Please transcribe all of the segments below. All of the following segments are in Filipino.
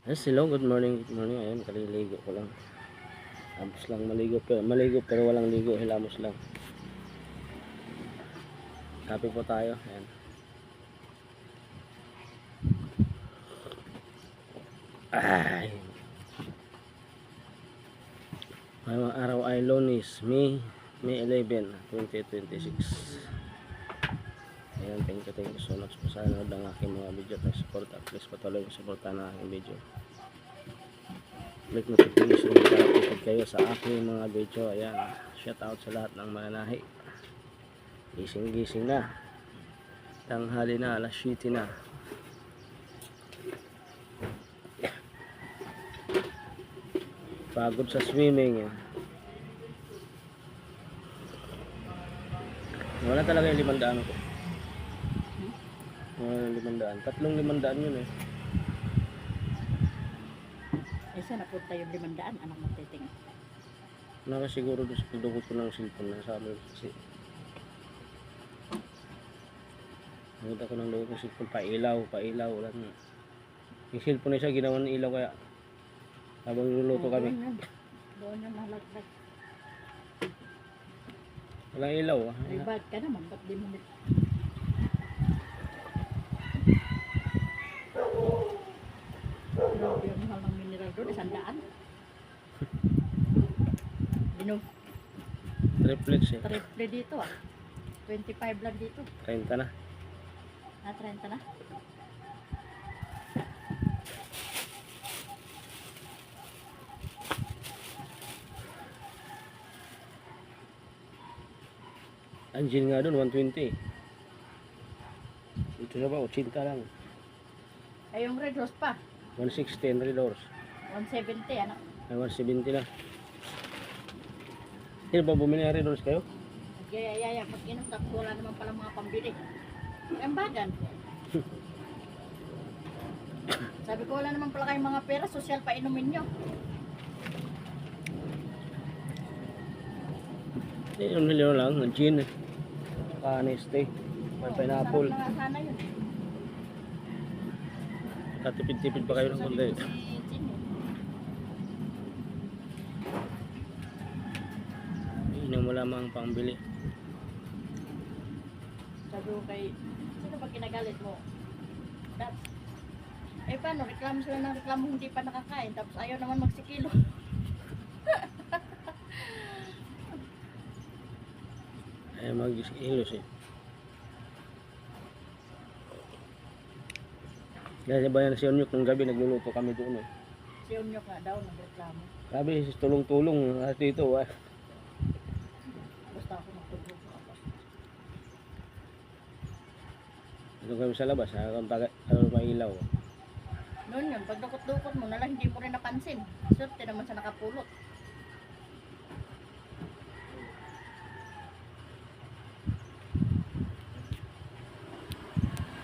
Yes, hello, good morning, good morning. Ayun, kaliligo ko lang. Tapos lang maligo pero walang ligo, hilamos lang. Kape po tayo. Ayan. Ay. Ngayong araw ay Lunes, May 11, 2026. Ayan, thank you so much po sa nanood ng aking mga video at support. At please patuloy yung supportan ng aking video. Click notification para updated kayo sa aking mga video. Ayan, shout out sa lahat ng mananahi. Gising na. Tanghali na, alas 7 na. Pagod sa swimming. Wala talaga yung 500 ko. Wala yung 500. Tatlong 500 yun eh. Isa napunta yung 500, anak mo titing. Nakasiguro doon sa pagdukot ko ng cellphone na sa amin kasi. Nakita ko ng dukot ng cellphone, pailaw. Wala na. Yung cellphone na siya, ginawa ng ilaw kaya habang niluluto kami. Doon na nalaglag. Walang ilaw ah. Ay, bad ka naman, ba't di mo nito? Grabe yung mahal ng mineral doon, 100. Dinom, Triplex eh. triple dito 25 lang dito. 30 na. 30 na. Angel nga doon, 120. Ito na ba, 80 lang. Ay, yung red rose pa. 160 and Red Horse. 170, ano? Ay, 170 na. Hindi ba bumili ng Red Horse kayo? Nagyayaya, pag inom tapos wala naman pala mga pambili. Ang bagan. Sabi ko, wala naman pala kayong mga pera, social pa inumin nyo. Yung nilo lang, gin. Kaneste. May pineapple. Sarap na sana yun. Katipid-tipid pa kayo ng konti. Inom mo lamang pangbili. Sabi ko kay, sino ba kinagalit mo? That's, eh paano, reklamo sila ng reklamo hindi pa nakakain, tapos ayaw naman magsikilo. Ay mag-ilos eh. Dahil ba yan si Onyok nung gabi nagluluto kami doon eh. Si Unyok nga daw nagreklamo. Sabi, tulong-tulong at dito ah. Basta ako magtulog ako. Ito kami sa labas, ano mailaw. Noon yun, pag dukot-dukot mo nalang hindi mo rin napansin. Swerte naman sa nakapulot.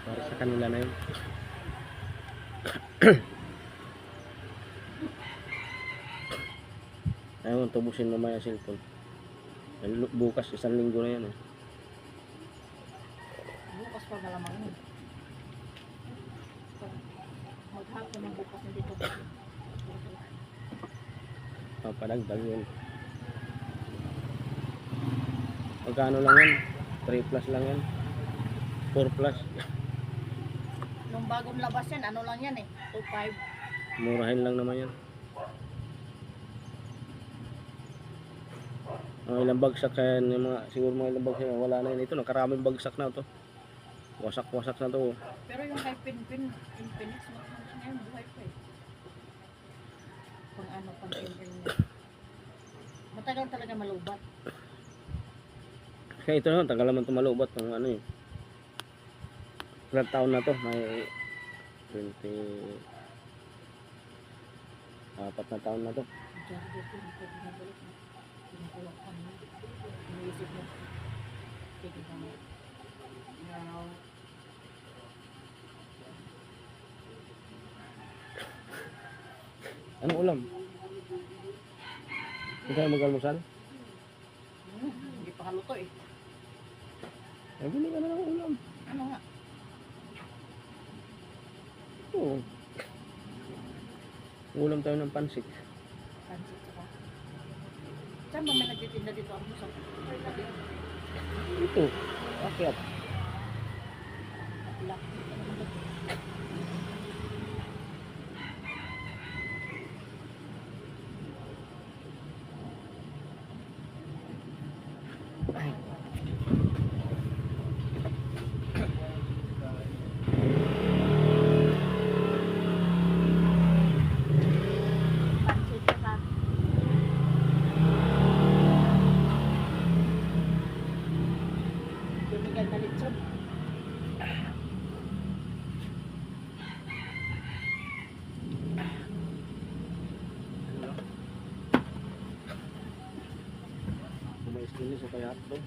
Para sa kanila na yun. Ayun, tubusin mamaya yung cellphone. Bukas, 1 linggo na yan eh. Bukas pa malamang yun. Maghapon ng bukas na dito. Papadagdag yun. Magkano lang yan? 3 plus lang yan. 4 plus. Nung bagong labas yan, ano lang yan eh. 2.5. Murahin lang naman yan. Ilang bagsak kaya siguro mga ilang bagsak wala na yun. Ito nakaraming bagsak na to. Wasak na to. Pero yung kay Pinpin, Infinix, maganda na yun, buhay pa eh. Pang ano, pang Pinpin niya. Matagal talaga malubat. Kaya ito na, tagal naman tumalubat ng ano eh. Ilang taon na to? May 4 na taon na to. Diyan dito, hindi binabalik na. Pinagulak ka mo. Iniisip mo. Sige ka mo. Now, Anong ulam? Hindi tayo mag-almusal? hindi pa haluto eh. Ay, bili ka na ng ulam. Ano nga? Oo. Ulam tayo ng pansit. Pansit saka. Saan ba may nagtitinda dito ang musang? Ito. Akyat. Laki. Ay. Pansit saka. Bumigay na lechon. Kumayos din sa kaya hotdog.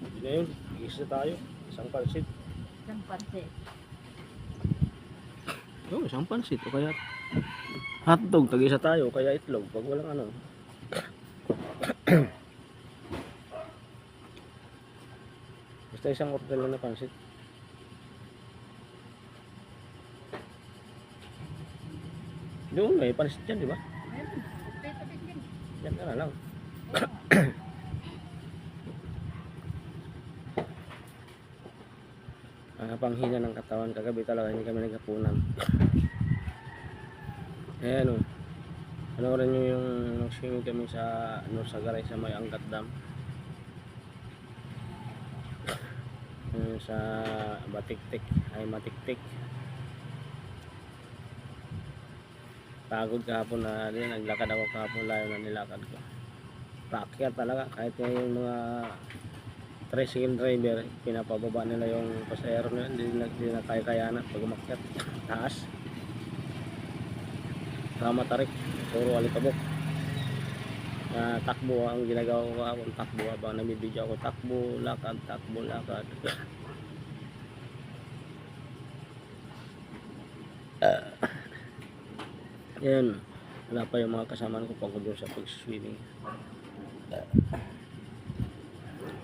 Hindi na yun. Isa tayo. Isang pansit. Isang pansit. Oo, isang pansit. O kaya hotdog. Tag-isa tayo. O kaya itlog. Pag walang ano. Basta isang order lang na pansit. Doon may pansit dyan, di ba? Ayun. Kompleto din din. Yan ka na lang. Ang panghina ng katawan. Kagabi talaga hindi kami naghapunan. Ayan o. Panoorin nyo yung nag-swimming kami sa Garay sa may Angat Dam. Sa Batiktik ay Matiktik. Pagod kahapon na din, naglakad ako kahapon, layo na nilakad ko. Paakyat talaga kahit yung mga tricycle driver, pinapababa nila yung pasahero nila, hindi na kaya-kayanan pag umakyat taas. Sama tarik, puro alikabok. Takbo ang ginagawa ko kahapon, takbo habang nabibidyo ako, takbo, lakad. Yan, wala pa yung mga kasama ko pagod doon sa pag-swimming.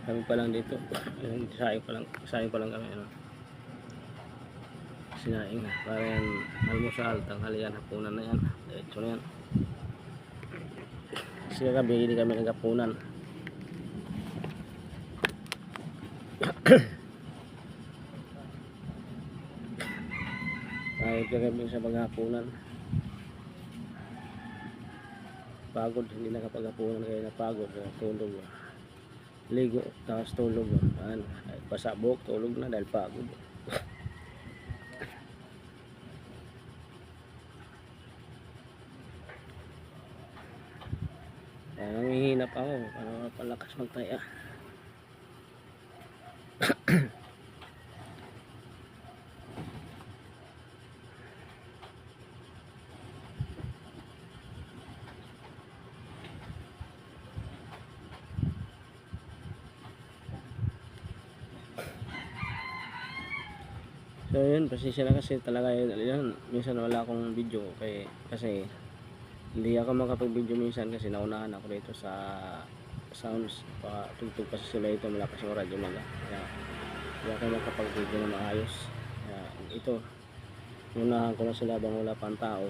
Kami pa lang dito. Sayang pa lang kami. Ano. Sinaing na. Para yan, almusal, tanghalian, hapunan na yan. Diretso na yan. Kasi kagabi, hindi kami naghapunan. Kahit kagabi sa paghapunan. Pagod, hindi nakapaghapunan kaya napagod. Tulog. Ligo, tapos tulog. Pasabok, tulog na dahil pagod. Nangihinap ako para palakas magtaya. So yun, pasensya na kasi talaga yun, minsan wala akong video kasi hindi ako makapag-video minsan kasi naunahan ako dito sa sounds, tugtog kasi sila ito, malakas yung radyo nila, kaya hindi ako makapag-video na maayos. Kaya ito, unahan ko na sila bang wala pang tao,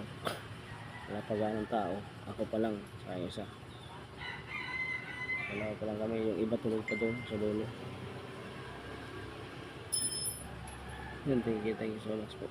wala pa ganang tao, ako pa lang sa isa, wala pa lang kami, yung iba tulog pa doon sa dulo. Yun, thank you so much po.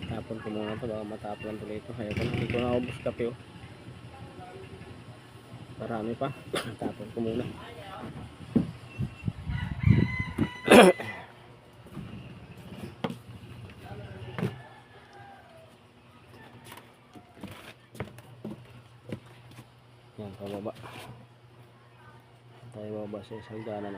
Tapon ko muna ito, baka matapon tuloy ito. Kaya hindi ko naubos kape oh. Marami pa. Tapon ko muna. Yan, pababa. Tayo bababa sa isang ganan.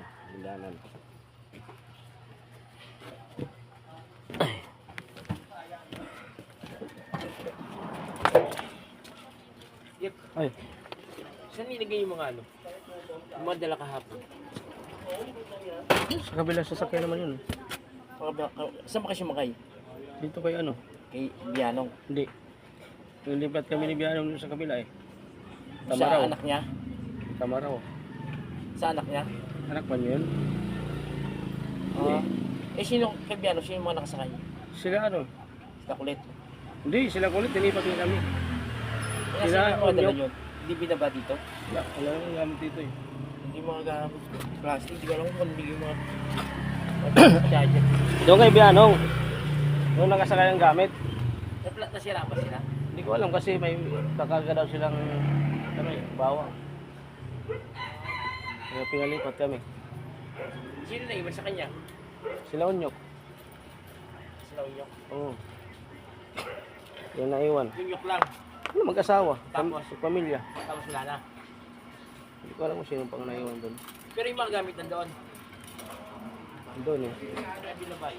Yep. Ay, Saan nilagay yung mga ano? Yung mga dala kahapon? Sa kabila sasakyan naman yun. Saan ba kasi makay? Dito kay ano? Kay Bianong. Hindi. Nilipat kami ni Bianong dun sa kabila eh. Sa Tamaraw. anak niya? Tamaraw. Sa anak niya? Anak pa niyo yun? Oo. Sino kay Bianong? Sino yung mga nakasakay? Sila ano? Sila kulit. Hindi, sila kulit. Nilipat din kami. Kaya Sila, sino yung mga dala Onyok. nyo? Hindi binaba dito? Wala nang gamit dito eh. Hindi mga gamit. Plastic. Hindi ko alam kung hindi yung mga... charger. Doon kay Bianong. Doon nakasakay ang gamit. Nasira ba sila? Hindi ko alam kasi may kakarga daw silang ano eh, bawang. Kaya pinalipat kami. Sino na iwan sa kanya? Sila Onyok. Sila Unyok. Oo. Yan naiwan. Unyok lang. Ano mag-asawa? Tapos? Sa pamilya. Tapos wala na. Hindi ko alam kung sino pang naiwan doon. Pero yung mga gamit nandoon. Doon eh. Kaya binabay.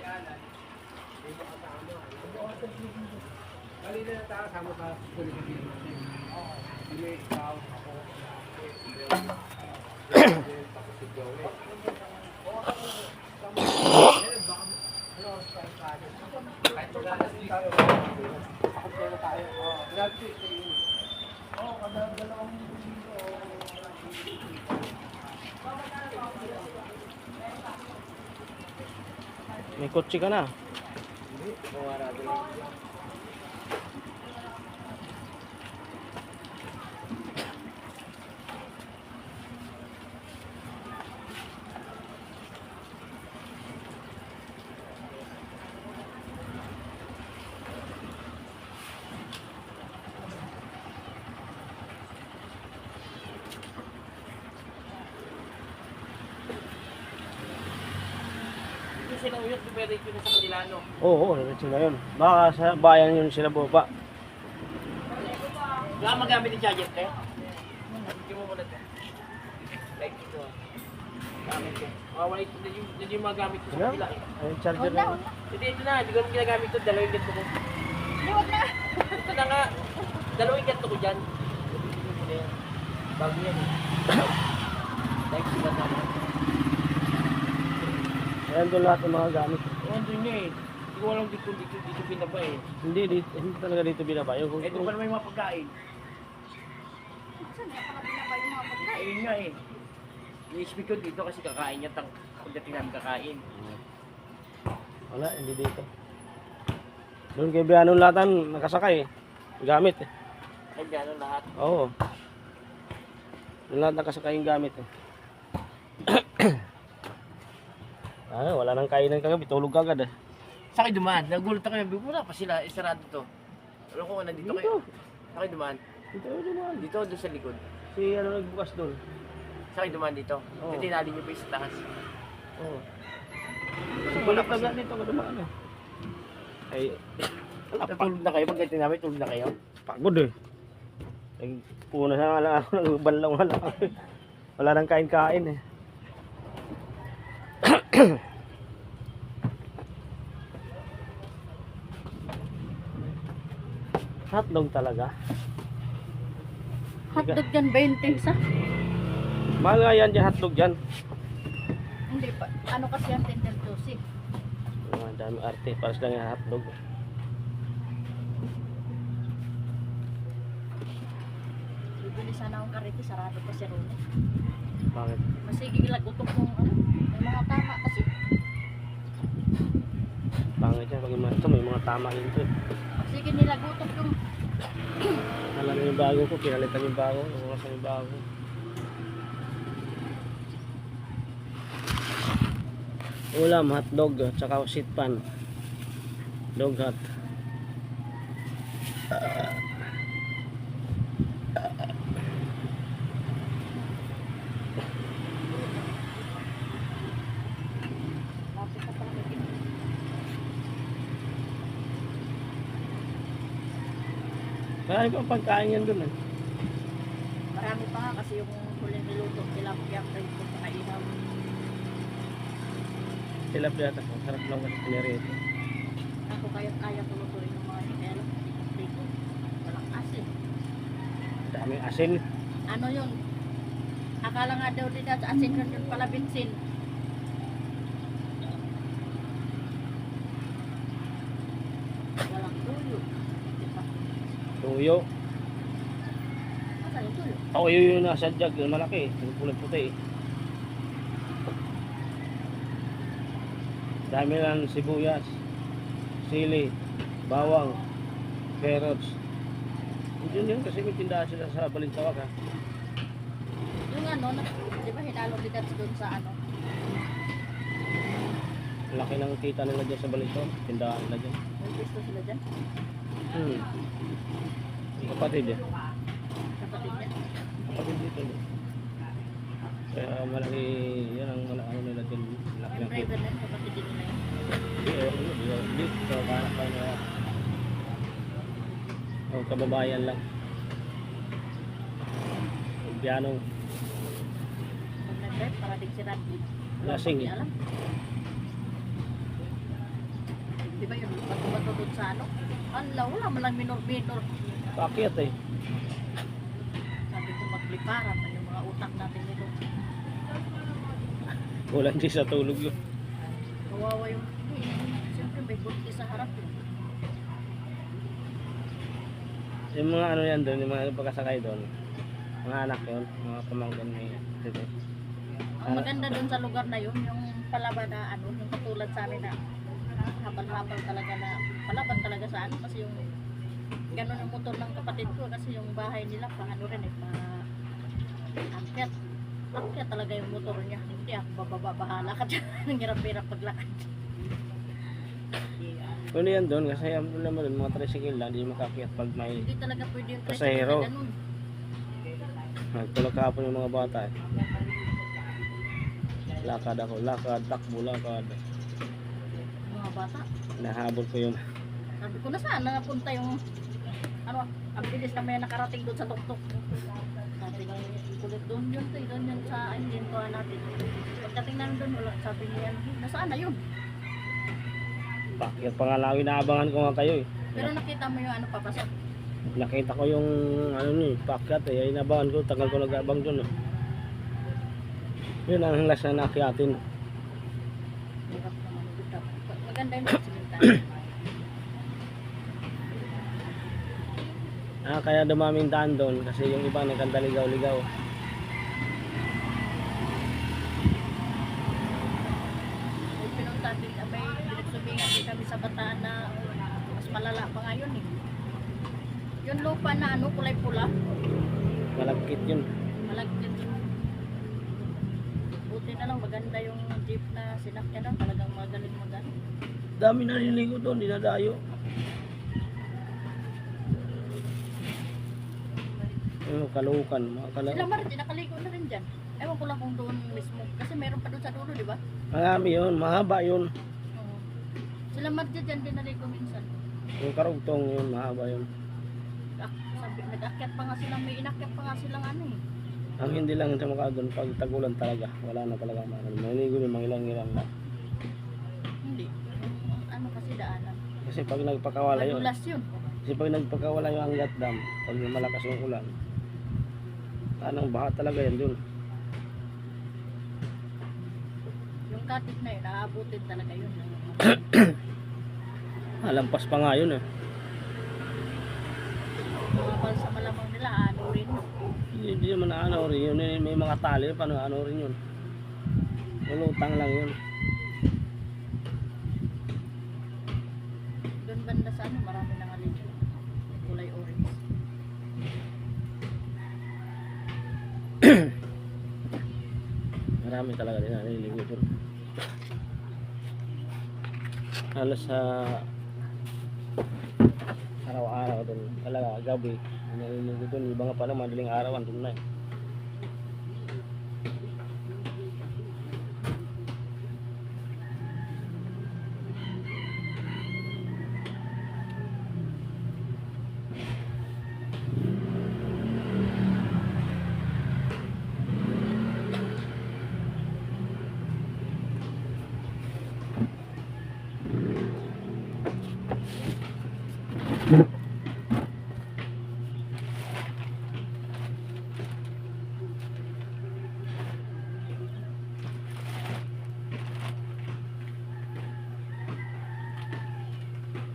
May kotse ka na. Yung sila Unyok, pwede yun sa kanila, no? Oo, sila yun. Baka sa bayan yun sila baba. Wala magamit yung charger, te? Hindi mo muna, te. Like ito, ah. Gamit ko. Wala yung mga gamit ko sa Ano? kanila, eh. Ay, charger na yun. Hindi, ito na. Hindi ko naman ginagamit ito. Dalawang ganito ko. Huwag na. Ito na nga. Dalawang ganito ko dyan. Bago yan, eh. Thanks, sila na. Ayan doon lahat ng mga gamit. Doon niya, eh. Hindi ko alam dito binaba, eh. Hindi talaga dito binabayo. Eh, doon pa naman yung mga pagkain. Saan niya para binabay yung mga pagkain? Ayun nga, eh. I-speak ko dito kasi kakain niya. Pagdating namin kakain. Wala, hindi dito. Doon kay Bianong Latan, nakasakay eh. Gamit eh. Ay, gano'n lahat. Oo. Doon lahat nakasakay yung gamit eh. Wala nang kainan kagabi, tulog agad eh. Sa kayo dumaan? Nagulat ako yung wala pa sila. Isarado to. Alam ko nandito kayo. Sa kayo dumaan? Dito naman. Dito, doon sa likod. Si ano nagbukas doon. Sa kayo dumaan dito. Oo. Kasi tinali niyo pa yung sa taas. Oo. Kasi balik agad dito ka dumaan eh. Ay, Natulog na kayo? Pag ganito namin, tulog na kayo? pagod eh. Nagpuna na lang ako, nagbanlaw nga lang ako. Wala nang kain-kain eh. Hotdog talaga. Hotdog dyan 20 isa? Mahal nga yan dyan, hotdog dyan. Hindi pa. Ano kasi ang tender juicy? Ang dami arte, paras lang yung hotdog. Bibili sana akong karete, sarado pa si Rone. Bakit? Masigi ilagutok kung ano. May mga tama kasi. Pangit yan, pag ito may mga tama yun to eh. Sige nilagutok yung Alam yung bago ko, pinalitan yung bago, nakukasan yung bago. Ulam, hotdog, tsaka sit pan. Dog hot. lapit na pala may Marami pang pagkain yan dun eh. marami pa nga kasi yung huling niluto tilapia kayo kung pakailaw. Tilapia yata, ang sarap lang kasi pinirito. Ako kaya tulutuin ng mga himelo. Dito. Walang asin. Daming asin. Ano yun? Akala nga daw din at asin yun pala binsin. tuyo. Di ba? Tuyo. Asan yung tuyo? Tuyo yung nasa jug, yung malaki. Yung kulay puti. Dami lang sibuyas, sili, bawang, carrots. Yun kasi may tindahan sila sa Balintawak ha. Yung ano, di ba hinalo kita doon sa ano? Laki ng kita nila dyan sa Balintawak. Tindahan nila dyan. May gusto sila dyan? Kapatid eh. Kapatid niya? Kapatid dito. Kaya malaki, yan ang malaki nila dyan. Laki May ng kita. driver na yun, kapatid din nila yun. Dito, kanak pa na. O kababayan lang. Piano. Pag nag-drive, para din si Randy. Lasing. Hindi alam. Di ba yun, bato-bato doon sa ano? Ala, wala man lang minor-minor. Pakyat eh. Sabi ko magliparan na yung mga utak natin nito. Kulang din sa tulog yun. Kawawa yung, siyempre may bunti sa harap yun. Yung mga ano yan doon, yung mga pagkasakay doon. Mga anak yun, mga pamangkin may dito. Ang maganda doon sa lugar na yun, yung palaban na ano, yung katulad sa amin na habal-habal talaga na, palaban talaga sa ano, kasi yung gano'n yung motor ng kapatid ko, kasi yung bahay nila pa ano rin eh, pa akyat. Akyat talaga yung motor niya. Hindi ako bahala ka dyan. Ang hirap-hirap paglakad. Ano yan doon, kasi ang problema doon, mga tricycle lang, hindi makakyat pag may Hindi talaga pwede yung Pasahero. na ganun. nagtulog kahapon yung mga bata eh. Lakad ako, lakad, takbo, lakad. Mga bata. Nahabol ko yung Sabi ko na saan napunta yung ano, ang bilis na may nakarating doon sa tuktok. Sabi ko, kulit doon yun, doon yun sa inventory natin. Pagdating namin doon, wala, sabi niya, nasaan na yun? pakyat pangalawin, naabangan ko nga kayo eh. Pero nakita mo yung ano papasok. Nakita ko yung ano ni pakyat eh, ay nabangan ko, tagal ko nag-abang doon eh. Yun ang last na nakyatin. Hirap naman yung maganda yung simentan. Kaya dumaming daan doon kasi yung iba nagkandaligaw-ligaw. May pinunta din, may pinagsubingan din kami sa Bataan na mas malala pa ngayon eh. Yung lupa na ano, kulay pula, Malagkit yun. malagkit. Buti na lang maganda yung jeep na sinakyan na, talagang magaling magano. Dami naliligo doon, dinadayo. Yung kalukan, mga Sila Martin, nakaligo na rin dyan. Ewan ko lang kung doon mismo. Kasi meron pa doon sa dulo, di ba? Marami yun, mahaba yun. Oo. Sila Martin dyan din naligo minsan. Yung karugtong yun, mahaba yun. Sabi, nag-akyat pa nga silang, may inakyat pa nga silang ano eh. Ang hindi lang sa mga doon, pag tagulan talaga, wala na talaga mga maliligo yung mga ilang-ilang lang. Hindi. Ano kasi daanan. Kasi pag nagpakawala yun, Madulas yun. kasi pag nagpakawala yung Angat Dam, pag malakas yung ulan, anong baha talaga yan dun. Yung katit na yun, naaabutin talaga yun. Alampas pa nga yun eh. Mga balsa malamang nila, ano rin. Hindi naman ano rin yun, may mga tali, paano ano rin yun. Lulutang lang yun. Doon banda sa ano, marami nang aligo. Kulay orange. Marami talaga din naliligo dun. Halos sa araw-araw dun, talaga gabi, naliligo dun. Iba nga pala madaling araw, andun na eh.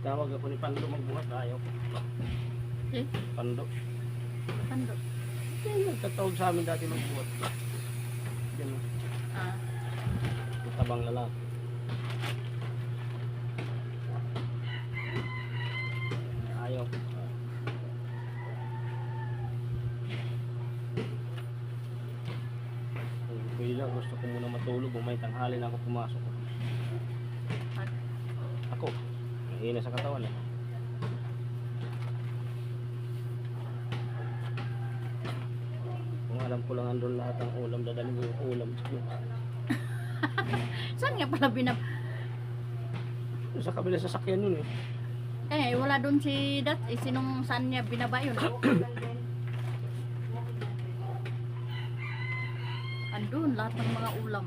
Tawag ako ni Pando magbuhat, ayaw ko. Eh, Pando. pando. Kaya nagtatawag sa amin dati magbuhat. Yan, Ah, matabang lalaki. Ayaw ko. Bila gusto ko muna matulog, may tanghali na ako pumasok. Ako, mahina sa katawan eh. Kung alam ko lang andun lahat ng ulam, dadalhin ko yung ulam. saan nga pala Sa kabila sa sakyan yun eh. Eh, wala doon si Dat. Eh, sinong saan niya binaba yun? Andun, lahat ng mga ulam.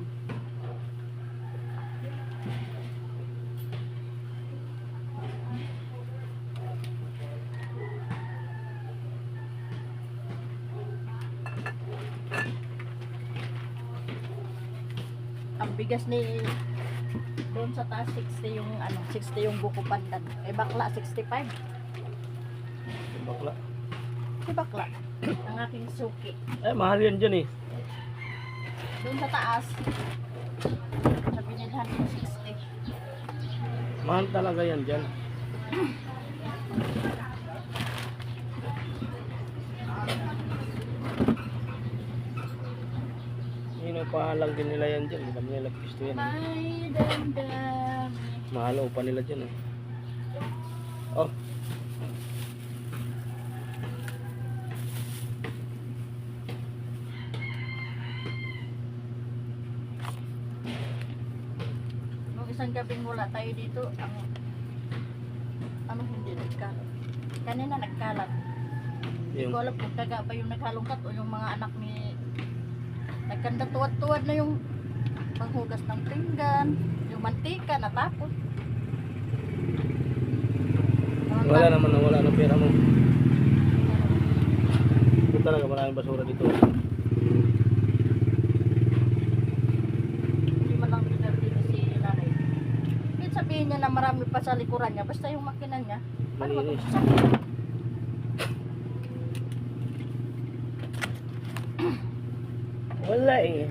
Ang bigas ni doon sa taas 60 yung ano, 60 yung buko pandan. Eh bakla 65. Yung bakla. Si bakla ang aking suki. Eh, mahal yan dyan eh. Doon sa taas sa binilhan ko 60. Mahal talaga yan dyan. Inupahan lang din nila yan dyan. Hindi naman nila pisto yan. May damdam. Mahal pa nila dyan eh. Oh. Nung isang gabing wala tayo dito, ang ano hindi nagkalat. Kanina nagkalat. Hindi Yung ko alam kung taga ba yung naghalongkat o yung mga anak ni nagkanda tuwad-tuwad na yung panghugas ng pinggan, yung mantika natapon. wala naman na wala ng pera mo. Ito talaga maraming basura dito. Hindi man lang pinagdito si nanay. Kahit sabihin niya na marami pa sa likuran niya, basta yung makina niya, ano ba Malinis. ito? Wala eh.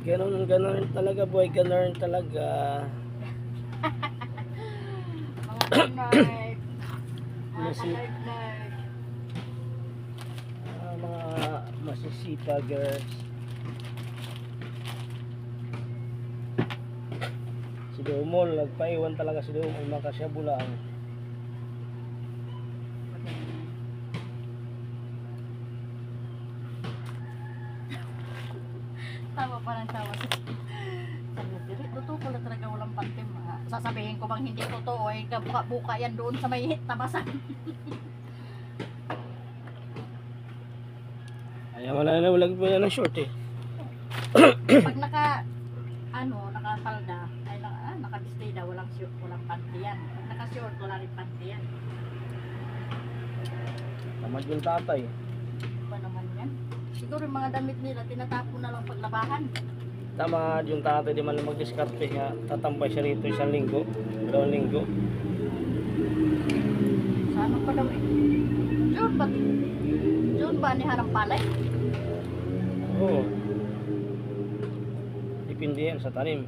Ganun talaga boy, ganun talaga. Mga nerd, mga Nasi- nerd. Mga masisipa girls. Si Domol, nagpaiwan talaga si Domol, makasya bulang. Tama pa ng tawa. Sabi, dili, totoo pala talaga walang pantim. Sasabihin ko bang hindi totoo, eh, buka-buka yan doon sa may tabasan. Ay, wala na, wala ng short eh. Pag nakapalda, ay naka-display daw, walang short, walang panty yan. Pag naka-short, wala rin panty yan. Tamad yung tatay. Ano ba naman yan? Siguro yung mga damit nila, tinatapon na lang paglabahan. Tamad yung tatay, di man lang mag-diskarte nga. Tatampay siya rito 1 linggo, 2 linggo. Sa ano pa daw eh? June ba ni Harang Palay? Oo. Depende yan sa tanim.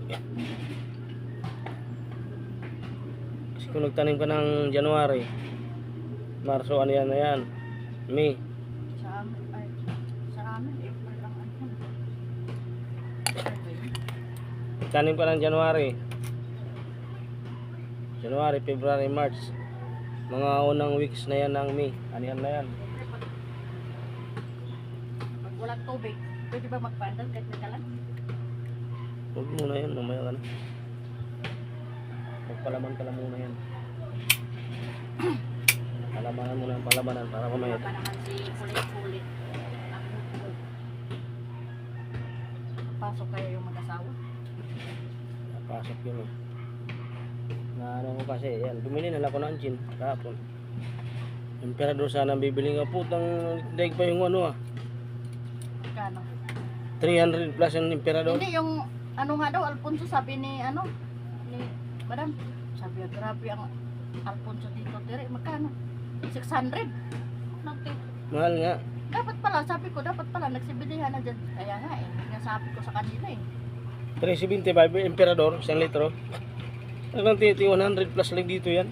Kasi kung nagtanim ka ng January, Marso, ano yan na yan? May. Sa amin, April lang ano. Tanim ka ng January, February, March. Mga unang weeks na yan ng May. Ano yan na yan? Pag walang tubig, pwede ba magpandal kahit nagkalan? Huwag muna yan, mamaya ka na. Magpalaman ka lang muna yan. Palamanan muna ang palamanan para mamaya. Pa naman si kulit-kulit. Pasok kayo yung mag-asawa. Napasok yun eh. Na ano ko kasi, yan, bumili na lang ako ng gin kahapon. Emperador sana ang bibili nga, putang daig pa yung ano ah. Kano? 300 plus yung Emperador. Hindi yung ano nga daw, Alfonso sabi ni ano, ni Madam. Sabi grabe ang Alfonso dito, dire, magkano? 600. Nagti- Mahal nga. Dapat pala, sabi ko, dapat pala, nagsibilihan na dyan. Kaya nga eh, nga sabi ko sa kanila eh. 375 Emperador, 1 litro. Hanggang 100 plus lang dito yan.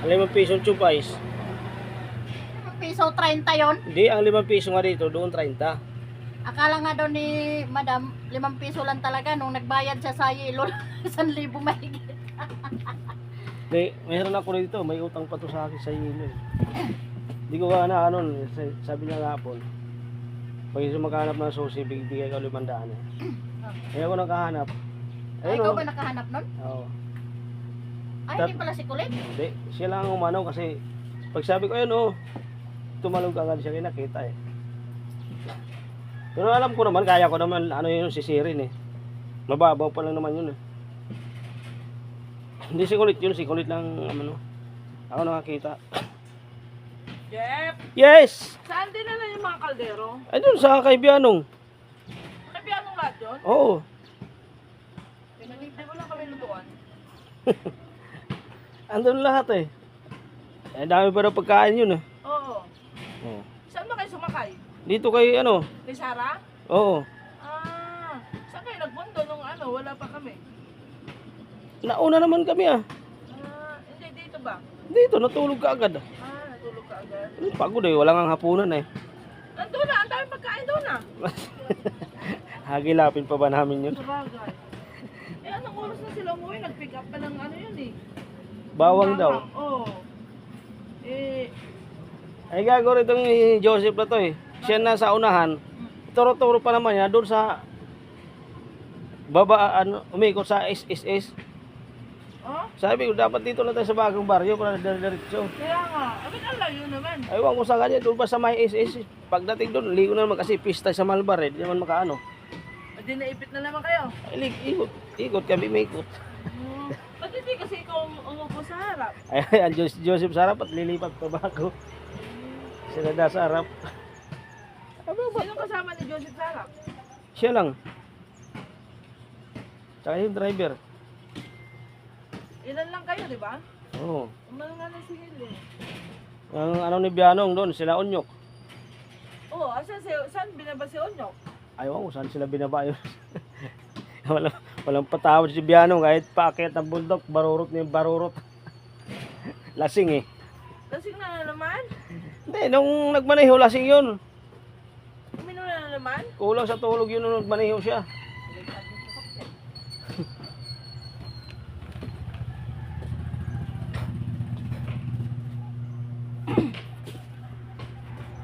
Ang 5 piso chupais. Piso 30 yon. Hindi, ang 5 piso nga dito, doon 30. Akala nga daw ni Madam, 5 piso lang talaga nung nagbayad siya sa yelo, 1,000 mahigit. Hindi, mayroon ako dito, may utang pa to sa akin sa yelo. Hindi ko ka na, ano, sabi niya nga po, pag isa maghanap ng susi, bigay ka 500 eh. Kaya ako nakahanap. Ay, ikaw ba nakahanap nun? Oo. Ay, hindi pala si Kulit. Hindi, siya lang ang umano kasi pag sabi ko, ayun oh, tumalog agad siya, kaya nakita eh. Pero alam ko naman, kaya ko naman, ano yun, sisirin eh. Mababaw pa lang naman yun eh. Hindi si Kulit yun, si Kulit lang, ano, ako nakakita. Jeff, Yes! saan din na yung mga kaldero? Ay dun sa kay Bianong. Kabiyan ng lahat yun? Oo. Pinalipin mo lang kami lutuan. Andun lahat eh. Eh dami pa daw pagkain yun eh. Oo. Oo. Saan ba kayo sumakay? Dito kay ano? Kay Sarah? Oo. Ah, saan kayo nagpundo nung ano? Wala pa kami. Nauna naman kami ah. Ah, hindi dito ba? Dito, natulog ka agad. Ah, natulog ka agad. Pagod eh, wala nga hapunan eh. Nandun na, ang dami pagkain doon na. Hagilapin pa ba namin yun? Sabagay. Eh, anong oras na sila umuwi? Nag-pick up pa ng ano yun eh. Bawang daw. Oo. Eh, Ay gago rin itong Joseph na to eh. Siya nasa unahan. Turo-turo pa naman niya doon sa baba, ano, umikot sa SSS. oh? Sabi ko, dapat dito na tayo sa bagong baryo para diretso. Kaya nga. Abit ang layo naman. Aywan ko sa kanya, doon pa sa may SS. Pagdating doon, ligo na naman kasi pista sa Malbar eh. Di naman makaano. Hindi naipit na naman kayo. Ay, ikot. Ikot kami, may ikot. Ba't hindi kasi ikaw umupo sa harap? Ay, ang Joseph sa harap at lilipat pa ba ako? Sila na sa harap. Sino kasama ni Joseph sa harap? Siya lang. Tsaka yung driver. Ilan lang kayo, di ba? Oo. Umal nga na si Hilo. Ang ano ni Bianong doon, sila Onyok. Oo, saan binaba si Onyok? Ayaw ko, saan sila binaba yun? walang patawad si Bianong kahit paakyat ng bundok, barurot niya yung barurot. Lasing eh. Lasing na naman? Hindi, nung nagmaneho, lasing yun. Uminom na naman? Kulang sa tulog yun nung nagmaneho siya.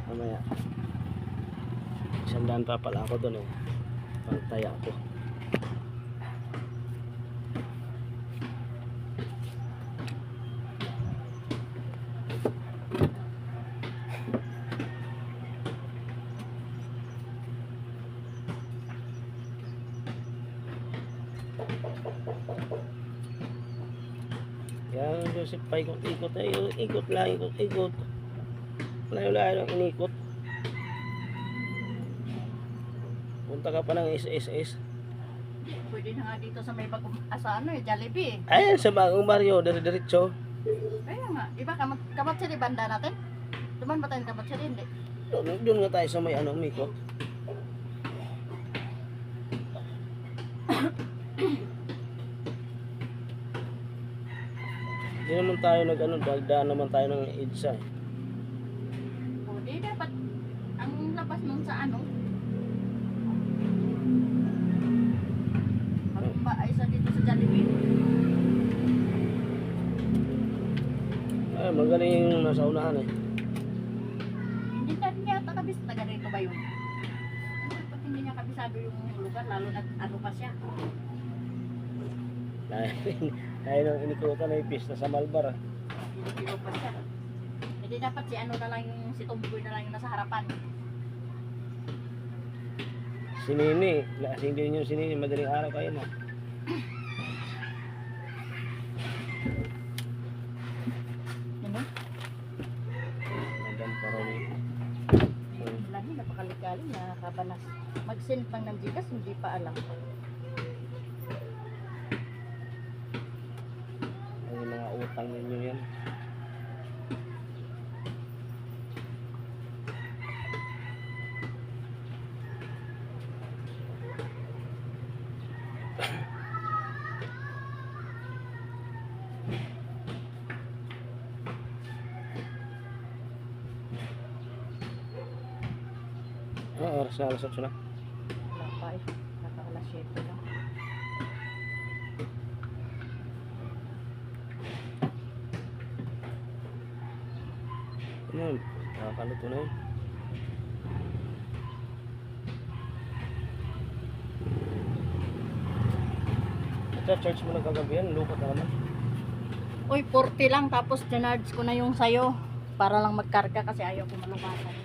Mamaya. Isang daan pa pala ako doon eh. Pantay ako. Yan, Joseph, paikot-ikot na yun. Ikot lang, ikot-ikot. Layo-layo lang inikot. Punta ka pa ng SSS. Pwede na nga dito sa may bagong, sa ano eh, Jollibee eh. Ayan, sa bagong baryo, diretso. Kaya nga, iba Kamatsili banda natin? Duman ba tayo Kamatsili? Hindi. Doon nga tayo sa may ano, umikot. Hindi naman tayo nag-ano, dagdaan naman tayo ng EDSA eh. O di dapat, ang labas nun sa ano, ay isa dito sa Jollibee. Ay, magaling yung nasa unahan eh. Hindi na niya yata kabis, taga rito ba yun? Ba't hindi niya kabisado yung lugar, lalo na ano pa siya. Dahil nung inikutan na yung pista sa Malbar. Pinipilo pa siya. Hindi dapat si ano na lang yung, si Tomboy na lang yung nasa harapan. Si Nini, lasing din yung si Nini, madaling araw kayo mo. Ano? Madam Paroni. Lagi napakaligali na kabanas. Mag-send lang ng Gcash, hindi pa alam. batang ninyo yan. Oras na, alas 8 na. Wala pa eh. Nakaalas 7 lang. Ano, nakakaluto na yun. Charge mo lang kagabi yan, lukot na naman. Uy, 40 lang tapos dinarge ko na yung sayo para lang magkarga kasi ayaw ko malubatan.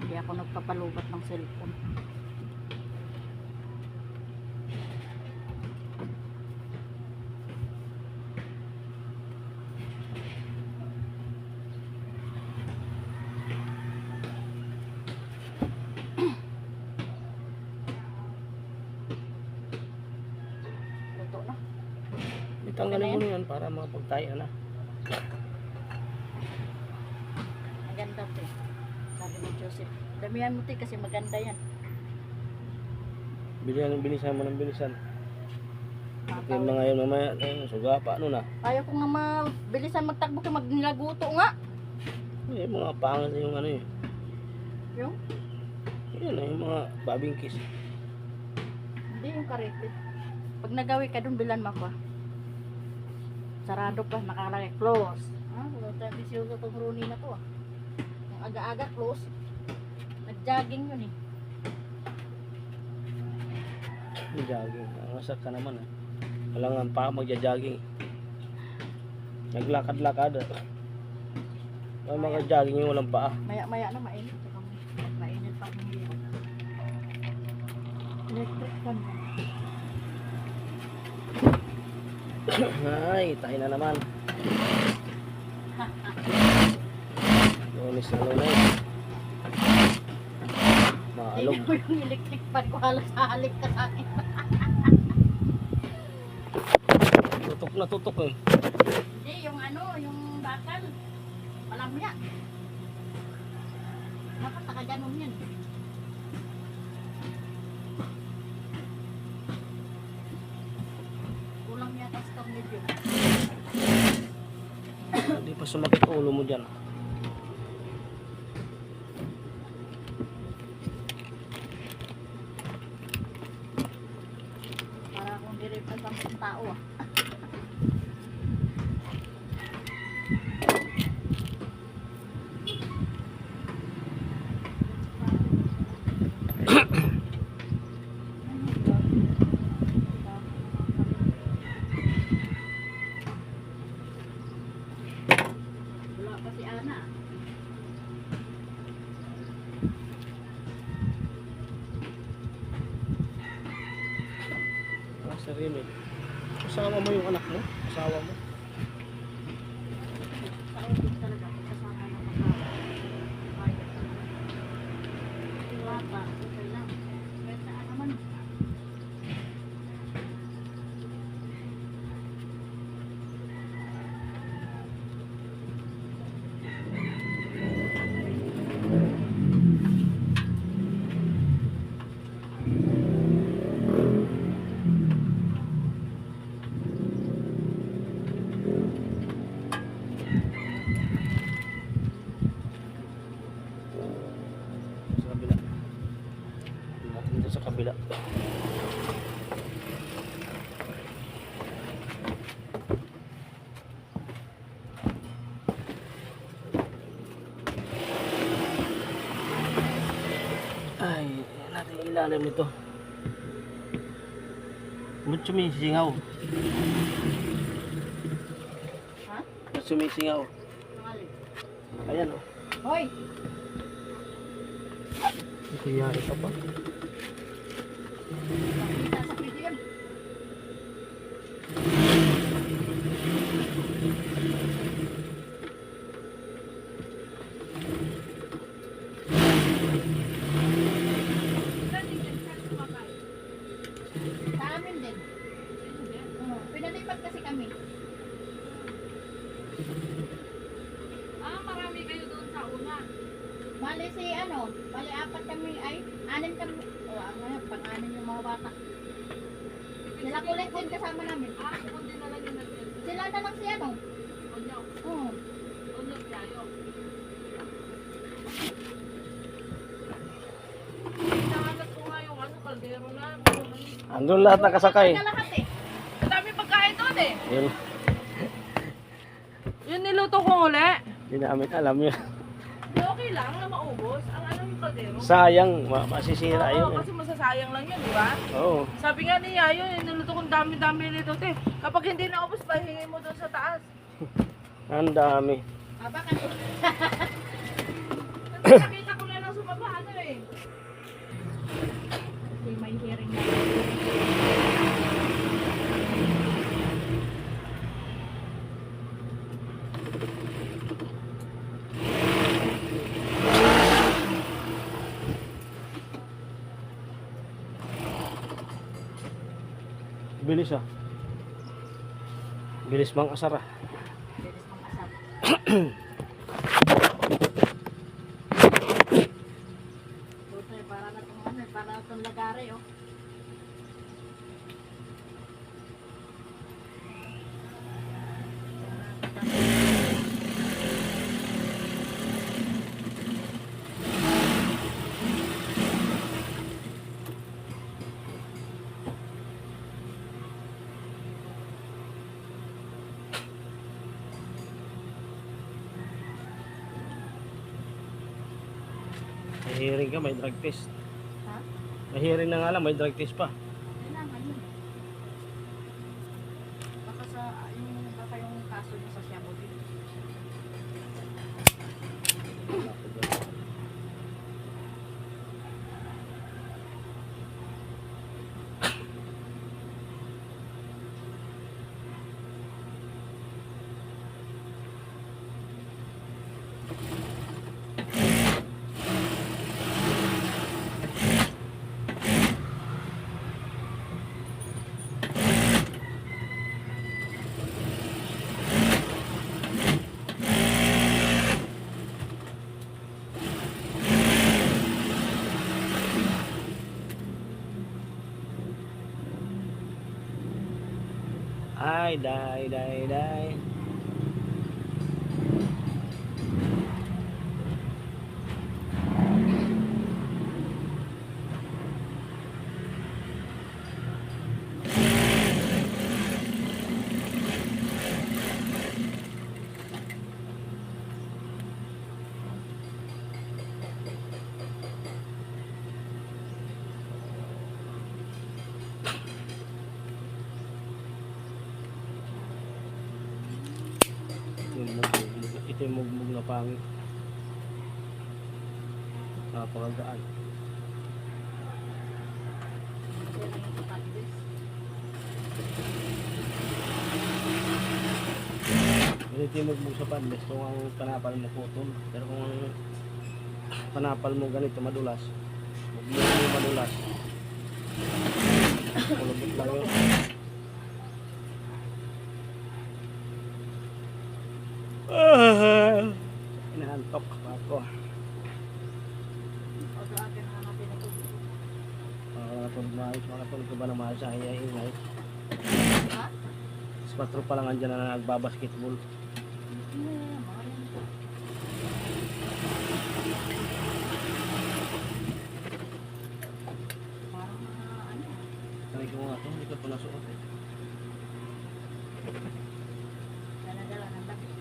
Hindi ako nagpapalubat ng cellphone. Luto na. Itanggalin mo na yan para makapagtayo na. Maganda to eh. Sabi ni Joseph. Damihan mo to eh, kasi maganda yan. Bilisan mo ng bilisan. At yung mga yun mamaya, suga pa, ano na. Ayaw ko nga mabilisan magtakbo kaya magnilaguto nga. Yung mga pangas yung ano eh. Yung? Yun yung mga babingkis. Hindi yung karete. Pag nagawi ka dun, bilan mo ako. Sarado pa, nakalagay close. Ah, wala tayong bisyo sa itong runi na to ah. Yung aga-aga close. Nag-jogging yun eh. Jogging. Masak ka naman eh. Wala nga pa magja-jogging. Naglakad-lakad. May mga jogging yung walang paa. Maya-maya na mainit. Saka mainit pa ang hindi. Electric fan. Ay, tayo na naman. Lunis na lunis. Maalog. Hindi ko yung electric fan ko halos halik ka sa akin. Tutok na tutok eh. Hindi, yung ano, yung bakal. Malamya. Dapat nakaganon yan. Kulang yata sa tornilyo. Hindi pa sumakit ulo mo dyan. Para akong direct na sa tao ah. Wala pa si Ana. Ah, sarili. Kasama mo yung anak mo? Asawa mo? Sa office talaga kasama ng mga bayad. Wala pa. Okay lang. Kahit saan naman. Sa kabila. Dito sa kabila. Ay, natin ilalim nito. Ba't sumisingaw? Ha? Ba't sumisingaw? Nangalit. Ayan o. Hoy! Kuyari ka pa. Nakita sa video yun. Bali si ano, bali apat kami ay, anin kami. O ano yan, pang-anin yung mga bata. Sila kulit din kasama namin. Kundi na lang yung nag-test. Sila na lang si ano. Onyo. Oo. Onyo, piyayo. Hinahanap ko nga yung ano, kaldero na. Andun lahat nakasakay. Sila lahat eh. Ang dami pagkain doon eh. Yun, Yung niluto ko uli. hindi namin alam yun. Di okay lang na maubos. Ang ano yung kaldero. Sayang, masisira Oo, yun. kasi masasayang lang yun, di ba? Oo. Sabi nga ni Yayo, yung niluto kong dami-dami nito, te. Kapag hindi naubos, pahingin mo doon sa taas. Ang dami. Aba kasi. Kasi nakita ko na lang sumaba, ano eh. Kasi may hearing na. Bilis ah. Bilis mang asar ah. Bilis ng asap. Buti, para na itong ano, para na itong lagari oh. May hearing ka, may drug test. Ha? May hearing na nga lang, may drug test pa. Kailangan yun. Baka sa, baka yung kaso niya sa Shabu din. Ay, day. Ito yung mugmug na pangit. Napakagaan. Ganito yung mugmug sa pandes kung ang panapal mo putol. Pero kung ang panapal mo ganito madulas, mugmug mo madulas, kulubot lang yun. Inaantok ako. Makatulog ko ba ng mahal sa ingay? Ha? Sa 4 pa lang andyan na nagbabasketball. Parang ano. Tanay ko nga ito, hindi ko ito nasuot eh. Dala-dala ng damit.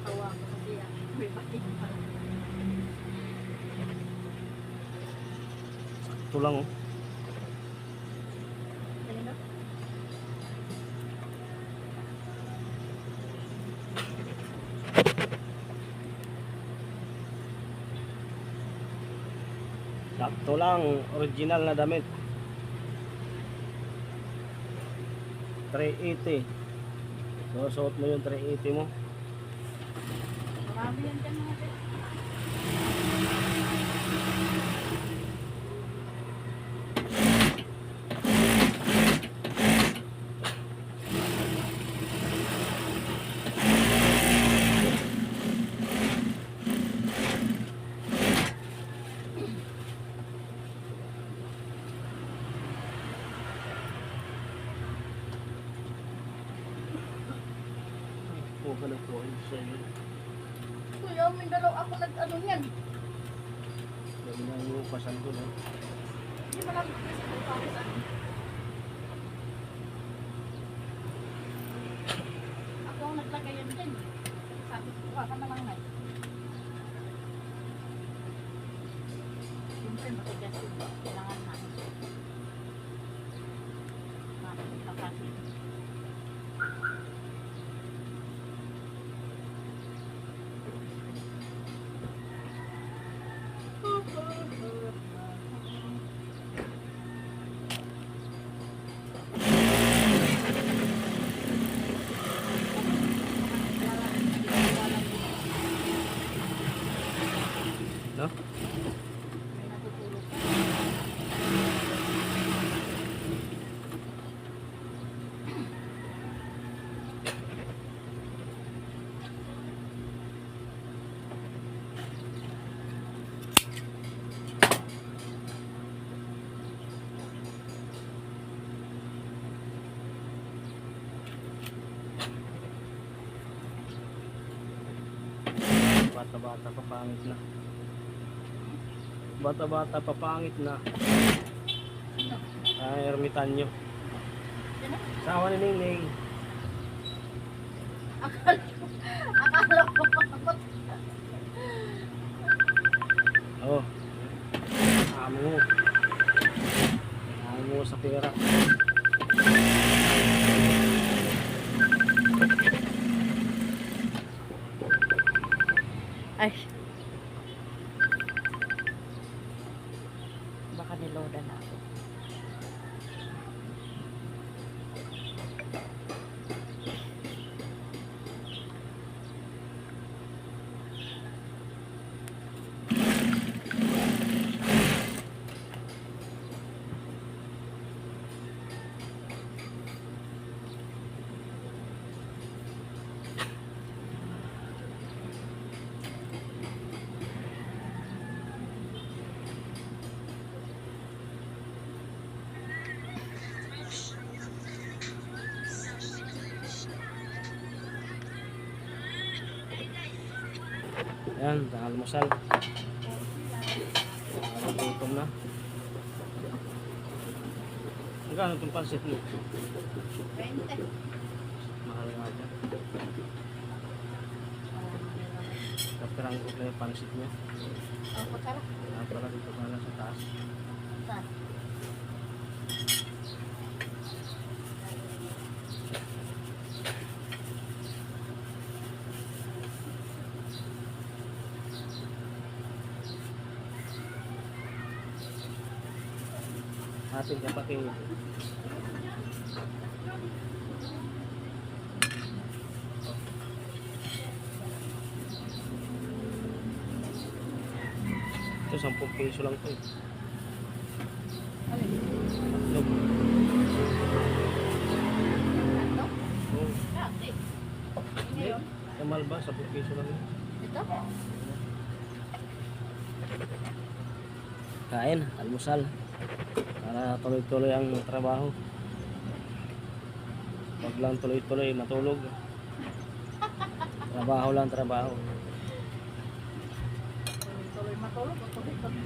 Tawa ko kasi may bakit pa. Ito lang oh. Kanino? Sakto lang, original na damit. 380. So, suot mo yung 380 mo. Marami yan dyan mga dyan. ka ng kuha sa iyo. Kuya, may dalaw ako nag-ano yan. Sabi na yung pasan ko na. Hindi mo lang kasi nagpapasan. Ako ang naglagay yan din. Sabi ko, kuha ka na lang na. Siyempre, matigas yun. Kailangan na. Nakakasi. No? May natutulog. Bata-bata papangit na. Bata-bata papangit na. Ay, ermitanyo. Yan na. Sawa ni Ningning. Akala ko makakot. Oh. Amo. Amo sa pera. Ay. Baka niloadan na ako. Yan, almusal. Gutom na. Magkano itong pansit mo? 20. Mahal nga dyan. Kapirang ko na yung pansit niya. Ang pagkara. Pala dito ka na sa taas. Saan? Ating kapatid. Ito, 10 piso lang ito. Alin? Log. Ito? Oh, Dati. Ngayon? kamal ba? 10 piso lang yun. Ito? Kain, almusal. Para tuloy-tuloy ang trabaho. Huwag lang tuloy-tuloy matulog. Trabaho lang, trabaho. Tuloy matulog. Tuloy.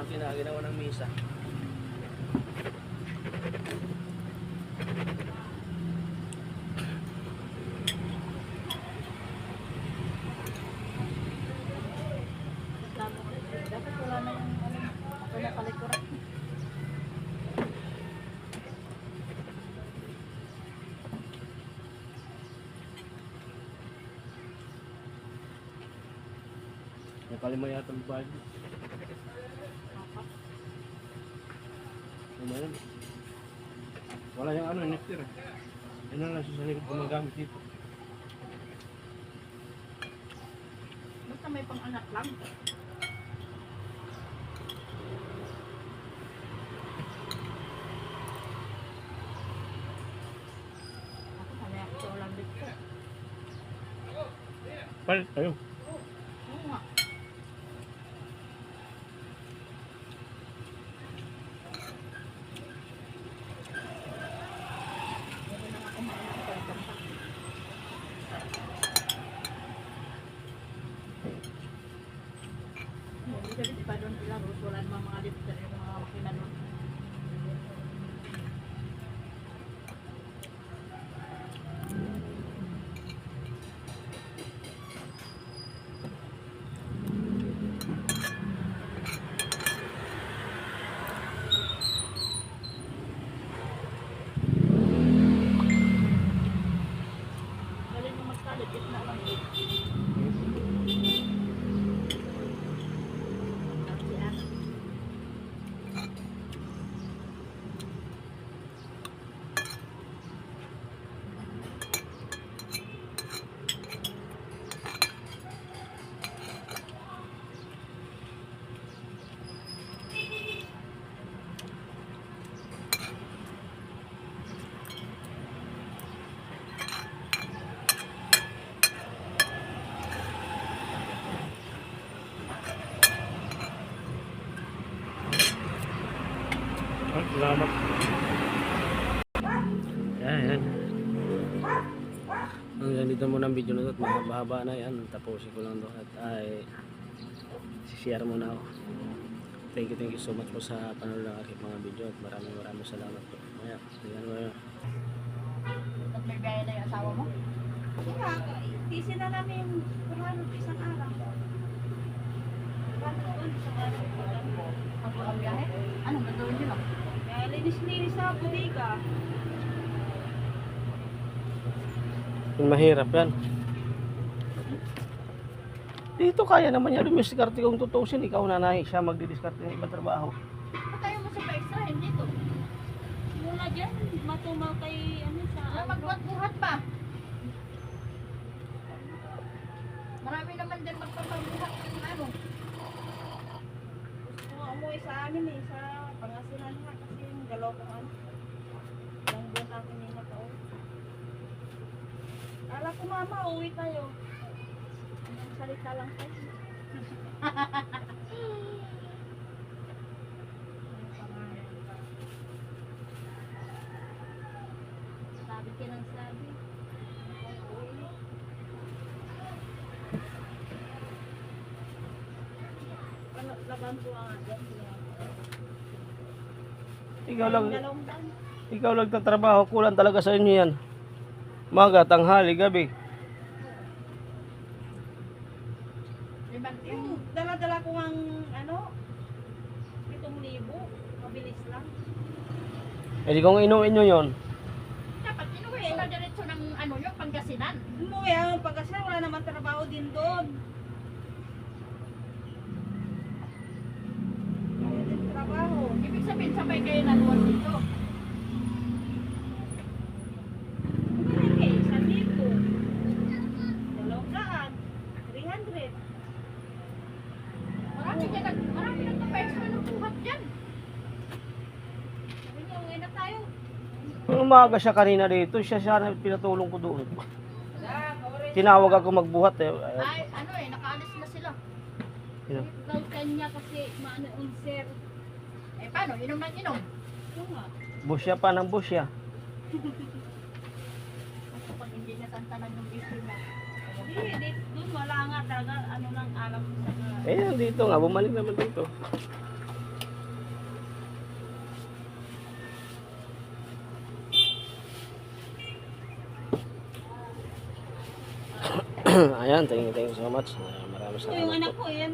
kortina, ginawa ng misa. Dapat wala na yung ano, ako na palikuran. Nakalima yata ang bag. Lumayan. Wala yung ano, nectar. Yan na lang sa likod gumagamit dito. Basta may pang-anak lang. Ako kaya ito lang dito. Palit tayo. Oo nga. Meron na ako maanak ko ito. Hindi pa doon sila, wala namang mga lipster yung mga makina doon. Galing yung magkalit, na lang eh. Kasi ano, Salamat. Yan. Hanggang dito muna ang video na ito at mahaba-haba na yan. Tapusin ko lang ito at ay share muna ako. Thank you so much po sa panonood ng aking mga video at maraming salamat po. Ayan, tingnan mo yun. at may biyahe na yung asawa mo. Kaya, tisi na namin 400 isang araw. 400 isang araw. Ang walang biyahe? Anong gagawin nyo lang? Kaya linis-linis sa bodega. Yung mahirap yan. Dito kaya naman yan dumiskarte kung tutusin. Ikaw na siya magdidiskarte ng ibang trabaho. Ba't tayo mo sa pa-extrahin dito? Mula dyan, matumal kay ano sa... Ang magbuhat-buhat pa. Marami naman din magpapabuhat ng ano. Gusto nga umuwi sa amin eh, sa Pangasinan nga kasi yung galaw kong ano. Ilang buwan natin yung nakauwi. Kala ko mama, uwi tayo. Anong salita lang tayo. Sabi ka ng sabi. Ano, laban ko nga dyan. Dalawang daan. Ikaw lang tatrabaho, kulang talaga sa inyo yan. Maga, tanghali, gabi. Yung dala-dala ko ang ano, 7,000, mabilis lang. Eh di kung inuin nyo yun. Dapat inuwi na diretso ng ano yung Pangasinan. Umuwi ang Pangasinan, wala naman trabaho din doon. Wala din trabaho. Ibig sabihin sabay kayo naluwan dito. Malaki, 1,000. 200, 300. Marami nagpa-extra ng buhat dyan. Sabi niya, uwi na tayo. Nung umaga siya kanina dito, siya sana pinatulong ko doon. Tinawag ako magbuhat eh. Ay, ano eh, nakaalis na sila. Sino? Daw kanya kasi maano unser. Eh paano, inom ng inom. Ito nga. Busya pa ng busya. Kasi pag hindi natantanan yung issue mo. Hindi, doon wala nga talaga ano lang alam sa Eh, dito nga, bumalik naman dito. Ayan, thank you so much. Maraming Ito yung salamat anak po. ko, yan.